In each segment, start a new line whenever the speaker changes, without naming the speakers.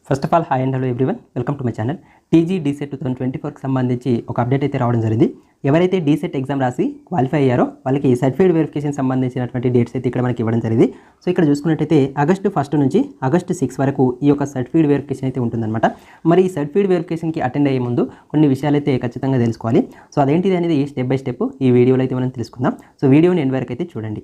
First of all hi and hello everyone, welcome to my channel. TG DEECET 2024కి సంబంధించి ఒక update అయితే రావడం జరిగింది. ఎవరైతే డీసెట్ ఎగ్జామ్ రాసి క్వాలిఫై అయ్యారో వాళ్ళకి సర్టిఫికేట్ వెరిఫికేషన్ సంబంధించినటువంటి డేట్స్ అయితే ఇక్కడ మనకి ఇవ్వడం జరిగింది. సో ఇక్కడ చూసుకున్నట్టయితే ఆగస్టు 1 నుంచి ఆగస్టు 6 వరకు ఈ యొక్క సర్టిఫికేట్ వెరిఫికేషన్ అయితే ఉంటుందన్నమాట. మరి ఈ సర్టిఫికేట్ వెరిఫికేషన్కి అటెండ్ అయ్యే ముందు కొన్ని విషయాలు అయితే ఖచ్చితంగా తెలుసుకోవాలి. సో అదేంటిది అనేది స్టెప్ బై స్టెప్ ఈ వీడియోలో అయితే మనం తెలుసుకుందాం. సో వీడియోని ఎండ్ వరకు అయితే చూడండి.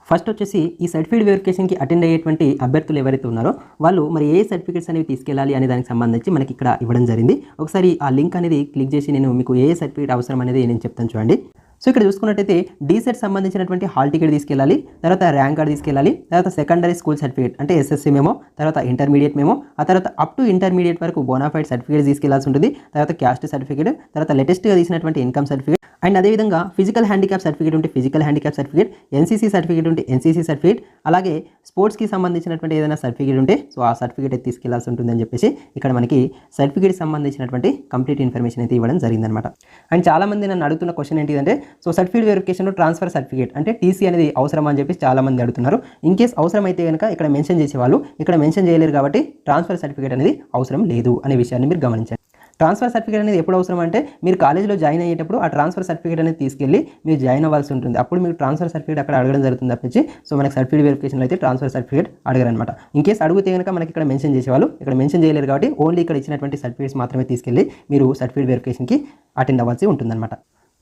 ఫస్ట్ వచ్చేసి ఈ సర్టిఫికేట్ వెరిఫికేషన్కి అటెండ్ అయ్యేటువంటి అభ్యర్థులు ఎవరైతే ఉన్నారో వాళ్ళు మరి ఏ సర్టిఫికేట్స్ అనేవి తీసుకెళ్ళాలి అనే దానికి సంబంధించి మనకి ఇక్కడ ఇవ్వడం జరిగింది. ఒకసారి ఆ లింక్ అనేది క్లిక్ చేసి నేను మీకు ఏ సర్టిఫికేట్ అవసరం అనేది నేను చెప్తాను చూడండి. సో ఇక్కడ చూసుకున్నట్టయితే డీసెట్ సంబంధించినటువంటి హాల్ టికెట్ తీసుకెళ్ళాలి, తర్వాత ర్యాంక్ కార్డ్ తీసుకెళ్ళాలి, తర్వాత సెకండరీ స్కూల్ సర్టిఫికేట్ అంటే ఎస్ఎస్సీ మేమో, తర్వాత ఇంటర్మీడియట్ మేమో, ఆ తర్వాత అప్ టు ఇంటర్మీడియట్ వరకు బోనాఫైడ్ సర్టిఫికేట్ తీసుకెళ్లాల్సి ఉంటుంది, తర్వాత క్యాస్ట్ సర్టిఫికేట్, తర్వాత లేటెస్ట్గా తీసినటువంటి ఇన్కమ్ సర్టిఫికేట్ అండ్ అదేవిధంగా ఫిజికల్ హ్యాండిక్యాప్ సర్టిఫికేట్ ఉంటే physical handicap certificate, NCC certificate ఉంటే ఎన్సీసీ సర్టిఫికేట్, అలాగే స్పోర్ట్స్కి సంబంధించినటువంటి ఏదైనా సర్టిఫికేట్ ఉంటే సో ఆ సర్టిఫికేట్ అయితే తీసుకెళ్లాల్సి ఉంటుందని చెప్పేసి ఇక్కడ మనకి సర్టిఫికేట్ సంబంధించినటువంటి కంప్లీట్ ఇన్ఫర్మేషన్ అయితే ఇవ్వడం జరిగిందనమాట. అండ్ చాలామంది నన్ను అడుగుతున్న క్వశ్చన్ ఏంటిదంటే so certificate verification transfer certificate అంటే టీసీ అనేది అవసరమా అని చెప్పి చాలామంది అడుగుతున్నారు. ఇన్ కేస్ అవసరం అయితే కనుక ఇక్కడ మెన్షన్ చేసేవాళ్ళు ఇక్కడ మెన్షన్ చేయలేరు కాబట్టి ట్రాన్స్ఫర్ సర్టిఫికేట్ అనేది అవసరం లేదు అనే విషయాన్ని మీరు గమనించండి. ట్రాన్స్ఫర్ సర్టిఫికేట్ అనేది ఎప్పుడు అవసరం అంటే మీరు కాలేజీలో జాయిన్ అయ్యేటప్పుడు ఆ ట్రాన్స్ఫర్ సర్టిఫికేట్ అనేది తీసుకెళ్ళి మీరు జాయిన్ అవ్వాల్సి ఉంటుంది. అప్పుడు మీకు ట్రాన్స్ఫర్ సర్టిఫికేట్ అక్కడ అడగడం జరుగుతుంది తప్పించి సో మనకి సర్టిఫికేట్ వెరిఫికేషన్ అయితే ట్రాన్స్ఫర్ సర్టిఫికేట్ అడగరనమాట. ఇన్ కేసు అడిగితే కనుక మనకి ఇక్కడ మెన్షన్ చేసేవాళ్ళు ఇక్కడ మెన్షన్ చేయలేరు కాబట్టి ఓన్లీ ఇక్కడ ఇచ్చినటువంటి సర్టిఫికేట్స్ మాత్రమే తీసుకెళ్ళి మీరు సర్టిఫికేట్ వెరిఫికేషన్కి అటెండ్ అవ్వాల్సి ఉంటుందన్నమాట.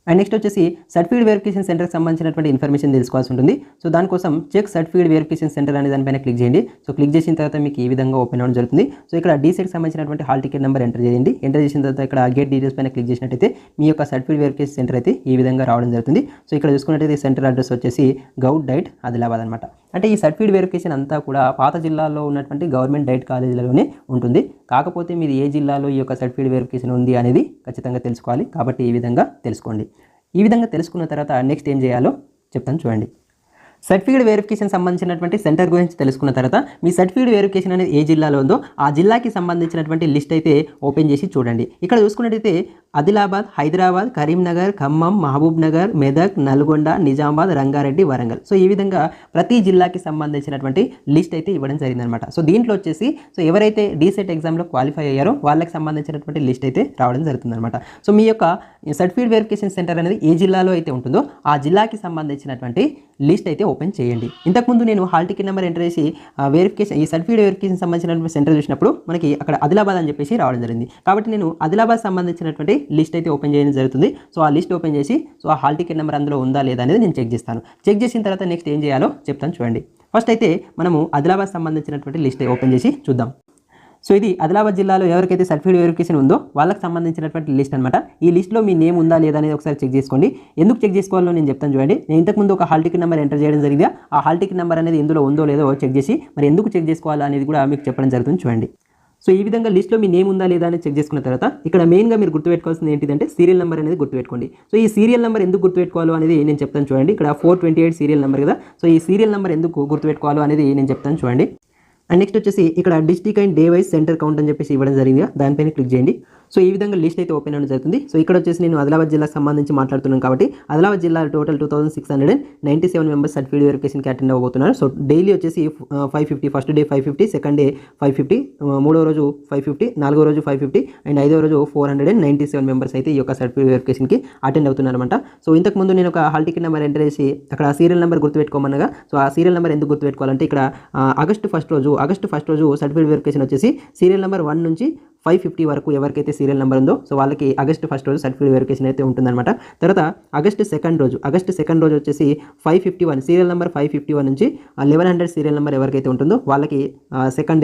అండ్ నెక్స్ట్ వచ్చేసి సర్టిఫికేట్ వెరిఫికేషన్ సెంటర్కి సంబంధించినటువంటి ఇన్ఫర్మేషన్ తెలుసుకోవాల్సి ఉంటుంది. సో దానికోసం చెక్ సర్టిఫికేట్ వెరిఫికేషన్ సెంటర్ అనే దానిపైన క్లిక్ చేయండి. సో క్లిక్ చేసిన తర్వాత మీకు ఈ విధంగా ఓపెన్ అవ్వడం జరుగుతుంది. సో ఇక్కడ డీసెట్కి సంబంధించినటువంటి హాల్ టికెట్ నెంబర్ ఎంటర్ చేయండి. ఎంటర్ చేసిన తర్వాత ఇక్కడ గెట్ డీటెయిల్స్ పైన క్లిక్ చేసినట్టయితే మీ యొక్క సర్టిఫికేట్ వెరిఫికేషన్ సెంటర్ అయితే ఈ విధంగా రావడం జరుగుతుంది. సో ఇక్కడ చూసుకున్నట్టయితే సెంటర్ అడ్రస్ వచ్చేసి గౌట్ డైట్ ఆదిలాబాద్ అనమాట. అంటే ఈ సర్టిఫికేట్ వెరిఫికేషన్ అంతా కూడా పాత జిల్లాలో ఉన్నటువంటి గవర్నమెంట్ డైట్ కాలేజీలలోనే ఉంటుంది. కాకపోతే మీరు ఏ జిల్లాలో ఈ యొక్క సర్టిఫికేట్ వెరిఫికేషన్ ఉంది అనేది ఖచ్చితంగా తెలుసుకోవాలి. కాబట్టి ఈ విధంగా తెలుసుకోండి. ఈ విధంగా తెలుసుకున్న తర్వాత నెక్స్ట్ ఏం చేయాలో చెప్తాను చూడండి. సర్టిఫికేట్ వెరిఫికేషన్ సంబంధించినటువంటి సెంటర్ గురించి తెలుసుకున్న తర్వాత మీ సర్టిఫికేట్ వెరిఫికేషన్ అనేది ఏ జిల్లాలో ఉందో ఆ జిల్లాకి సంబంధించినటువంటి లిస్ట్ అయితే ఓపెన్ చేసి చూడండి. ఇక్కడ చూసుకున్నట్టయితే ఆదిలాబాద్, హైదరాబాద్, కరీంనగర్, ఖమ్మం, మహబూబ్ నగర్, మెదక్, నల్గొండ, నిజామాబాద్, రంగారెడ్డి, వరంగల్. సో ఈ విధంగా ప్రతి జిల్లాకి సంబంధించినటువంటి లిస్ట్ అయితే ఇవ్వడం జరిగిందనమాట. సో దీంట్లో వచ్చేసి సో ఎవరైతే డీసెట్ ఎగ్జామ్లో క్వాలిఫై అయ్యారో వాళ్ళకి సంబంధించినటువంటి లిస్ట్ అయితే రావడం జరుగుతుందన్నమాట. సో మీ యొక్క సర్టిఫికేట్ వెరిఫికేషన్ సెంటర్ అనేది ఏ జిల్లాలో అయితే ఉంటుందో ఆ జిల్లాకి సంబంధించినటువంటి లిస్ట్ అయితే ఓపెన్ చేయండి. ఇంతకుముందు నేను హాల్ టికెట్ నెంబర్ ఎంటర్ చేసి వెరిఫికేషన్ ఈ సర్టిఫికేట్ వెరిఫికేషన్ సంబంధించినటువంటి సెంటర్ చూసినప్పుడు మనకి అక్కడ ఆదిలాబాద్ అని చెప్పేసి రావడం జరిగింది. కాబట్టి నేను ఆదిలాబాద్ సంబంధించినటువంటి లిస్ట్ అయితే ఓపెన్ చేయడం జరుగుతుంది. సో ఆ లిస్ట్ ఓపెన్ చేసి సో ఆ హాల్ టికెట్ నెంబర్ అందులో ఉందా లేదా అనేది నేను చెక్ చేస్తాను. చెక్ చేసిన తర్వాత నెక్స్ట్ ఏం చేయాలో చెప్తాను చూడండి. ఫస్ట్ అయితే మనము ఆదిలాబాద్ సంబంధించినటువంటి లిస్ట్ ఓపెన్ చేసి చూద్దాం. సో ఇది ఆదిలాబాద్ జిల్లాలో ఎవరికైతే సర్టిఫికేట్ వెరిఫికేషన్ ఉందో వాళ్ళకి సంబంధించినటువంటి లిస్ట్ అనమాట. ఈ లిస్ట్లో మీ నేమ్ ఉందా లేదా అనేది ఒకసారి చెక్ చేసుకోండి. ఎందుకు చెక్ చేసుకోవాలో నేను చెప్తాను చూడండి. నేను ఇంతకుముందు ఒక హాల్ టికెట్ నెంబర్ ఎంటర్ చేయడం జరిగింది. ఆ హాల్ టికెట్ నెంబర్ అనేది ఇందులో ఉందో లేదో చెక్ చేసి మరి ఎందుకు చెక్ చేసుకోవాలో అనేది కూడా మీకు చెప్పడం జరుగుతుంది చూడండి. సో ఈ విధంగా లిస్ట్లో మీ నేమ్ ఉందా లేదా అని చెక్ చేసుకున్న తర్వాత ఇక్కడ మెయిన్గా మీరు గుర్తుపెట్టుకోవాల్సింది ఏంటిదంటే సీరియల్ నెంబర్ అనేది గుర్తుపెట్టుకోండి. సో ఈ సీరియల్ నెంబర్ ఎందుకు గుర్తుపెట్టుకోవాలో అనేది నేను చెప్తాను చూడండి. ఇక్కడ 428 సీరియల్ నెంబర్ కదా. సో ఈ సీరియల్ నెంబర్ ఎందుకు గుర్తుపెట్టుకోవాలో అనేది నేను చెప్తాను చూడండి. అండ్ నెక్స్ట్ వచ్చేసి ఇక్కడ district and day wise centre count అని చెప్పేసి ఇవ్వడం జరిగింది. దానిపైన క్లిక్ చేయండి. సో ఈ విధంగా లిస్ట్ అయితే ఓపెన్ అవ్వడం జరుగుతుంది. సో ఇక్కడ వచ్చేసి నేను ఆదిలాబాద్ జిల్లాకు సంబంధించి మాట్లాడుతున్నాను కాబట్టి ఆదిలాబాద్ జిల్లా టోటల్ 2697 మెంబర్స్ సర్టిఫికేట్ వెరిఫికేషన్కి అటెండ్ అవ్వబోతున్నారు. సో డైలీ వచ్చేసి 550, ఫస్ట్ డే 550, సెకండ్ డే 550, మూడో రోజు 550, నాలుగో రోజు 550 అండ్ ఐదో రోజు 497 మెంబర్స్ అయితే ఈ యొక్క సర్టిఫికేట్ వెరిఫికేషన్కి అటెండ్ అవుతున్నారన్నమాట. సో ఇంతకుముందు నేను ఒక హాల్ టికెట్ నెంబర్ ఎంటర్ చేసి అక్కడ సీరియల్ నెంబర్ గుర్తుపెట్టుకోమన్నగా సో ఆ సీరియల్ నెంబర్ ఎందుకు గుర్తుపెట్టుకోవాలంటే ఇక్కడ ఆగస్టు ఫస్ట్ రోజు సర్టిఫికేట్ వెరిఫికేషన్ వచ్చేసి సీరియల్ నెంబర్ 1 నుంచి 550 వరకు ఎవరికైతే సీరియల్ నెంబర్ ఉందో సో వాళ్ళకి ఆగస్టు 1 రోజు సర్టిఫికేట్ వెరిఫికేషన్ అయితే ఉంటుందన్నమాట. తర్వాత ఆగస్టు సెకండ్ రోజు వచ్చేసి 551 సీరియల్ నెంబర్ 551 నుంచి 1100 సీరియల్ నెంబర్ ఎవరికైతే ఉంటుందో వాళ్ళకి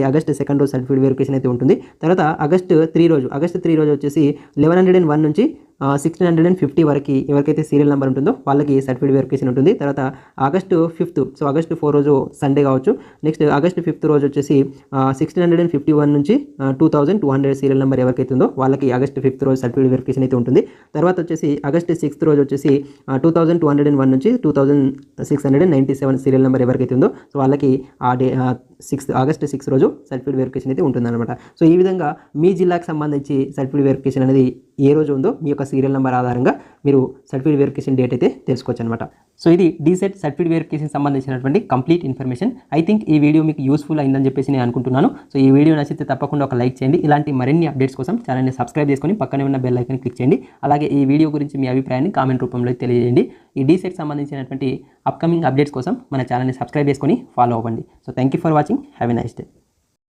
ఆగస్టు సెకండ్ రోజు సర్టిఫికేట్ వెరిఫికేషన్ అయితే ఉంటుంది. తర్వాత ఆగస్టు 3 రోజు వచ్చేసి 1101 నుంచి 1650 వరకు ఎవరికైతే సీరియల్ నెంబర్ ఉంటుందో వాళ్ళకి సర్టిఫికేట్ వెరిఫికేషన్ ఉంటుంది. తర్వాత ఆగస్టు 5 సో ఆగస్టు 4 రోజు సండే కావచ్చు. నెక్స్ట్ ఆగస్టు 5 రోజు వచ్చేసి 1651 నుంచి 2200 సీరియల్ నెంబర్ ఎవరికైతే ఉందో వాళ్ళకి ఆగస్టు 5 రోజు సర్టిఫికేట్ వెరిఫికేషన్ అయితే ఉంటుంది. తర్వాత వచ్చేసి ఆగస్టు 6 రోజు వచ్చేసి 2201 నుంచి 2697 సీరియల్ నెంబర్ ఎవరికైతే ఉందో సో వాళ్ళకి ఆగస్టు 6 రోజు సర్టిఫికేట్ వెరిఫికేషన్ అయితే ఉంటుందన్నమాట. సో ఈ విధంగా మీ జిల్లాకు సంబంధించి సర్టిఫికేట్ వెరిఫికేషన్ అనేది ఏ రోజు ఉందో మీ యొక్క సీరియల్ నెంబర్ ఆధారంగా మీరు సర్టిఫికేట్ వెరిఫికేషన్ డేట్ అయితే తెలుసుకోవచ్చు అనమాట. సో ఇది డీసెట్ సర్టిఫికేట్ వెరిఫికేషన్ సంబంధించినటువంటి కంప్లీట్ ఇన్ఫర్మేషన్. ఐ థింక్ ఈ వీడియో మీకు యూస్ఫుల్ అయిందని చెప్పేసి నేను అనుకుంటున్నాను. సో ఈ వీడియో నచ్చితే తప్పకుండా ఒక లైక్ చేయండి. ఇలాంటి మరిన్ని అప్డేట్స్ కోసం ఛానల్ని సబ్స్క్రైబ్ చేసుకొని పక్కనే ఉన్న బెల్ ఐకాన్ క్లిక్ చేయండి. అలాగే ఈ వీడియో గురించి మీ అభిప్రాయాన్ని కామెంట్ రూపంలో తెలియజేయండి. ఈ డీసెట్ సంబంధించినటువంటి అప్కమింగ్ అప్డేట్స్ కోసం మన ఛానల్ని సబ్స్క్రైబ్ చేసుకొని ఫాలో అవ్వండి. So thank you for watching. Have a nice day.